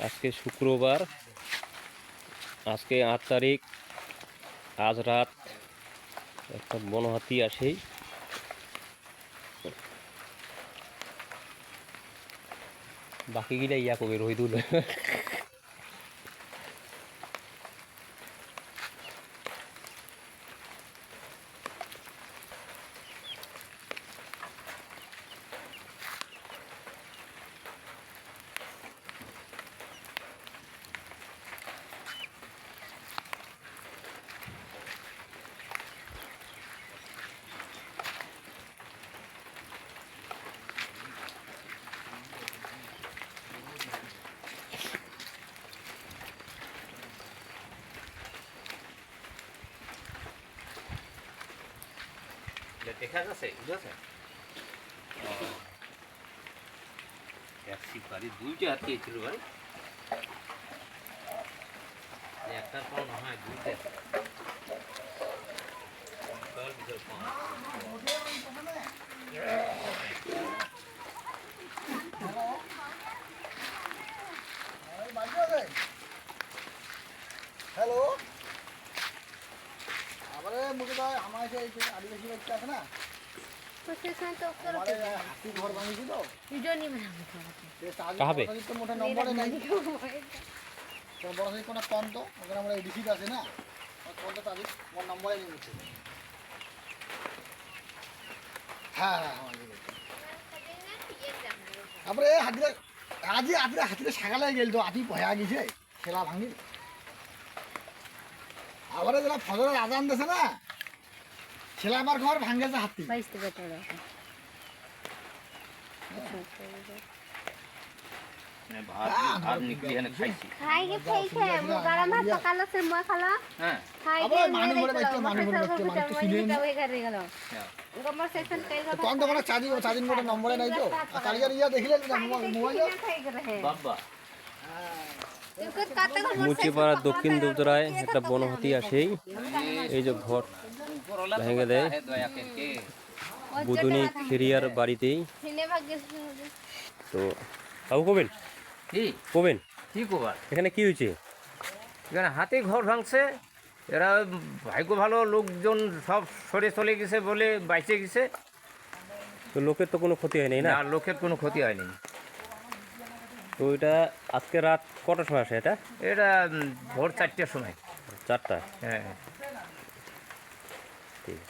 আজকে শুক্রবার, আজকে ৮ তারিখ। আজ রাত একটা বনহাতি আসেই বাকিগুলা ইয়া কবে রহিদুল দেখা যাচ্ছে বুঝেছে ট্যাক্সি বাড়ি দুইটা হাতে ছিল ভাই, একটার পর না হয় দুইটা হ্যালো, আমারে মুখে তো আমার আদিবাসী বাচ্চা আছে না, হাতি ঘর ভাঙিছি তো মোটা নম্বরে নাই বড় কোনো তন্ত ওখানে আমরা এডিসিটা আছে না, তন্ত তাদের আমার নম্বরে নিয়ে নিচ্ছে। হ্যাঁ হ্যাঁ হ্যাঁ, তারপরে হাতিরা আজ হাতিরা সকালে গেল তো হাতি ভয়া গেছে খেলা ভাঙি। আবার যারা ফজরের আজান দিয়েছে না, ছেলে আমার ঘর ভাঙেছে হাতি। নম্বরে নাই তো ইয়া দেখিলেন মুচিপাড়ার দক্ষিণ দুবতরায় একটা বনহাতি আসেই এই যে ঘর ভেঙে দেয় বুদুনি খেরিয়ার বাড়িতেই। তো বাবু কবেন কি কবেন কি কবার এখানে কি হয়েছে? এখানে হাতে ঘর ভাঙছে, এরা ভাগ্য ভালো লোকজন সব সরে চলে গেছে বলে বাইচে গেছে। তো লোকের তো কোনো ক্ষতি হয়নি না? না, লোকের কোনো ক্ষতি হয়নি। তো এটা আজকে রাত কটার সময় আসে এটা? এটা ভোর 4টার সময়। 4টা? হ্যাঁ ঠিক।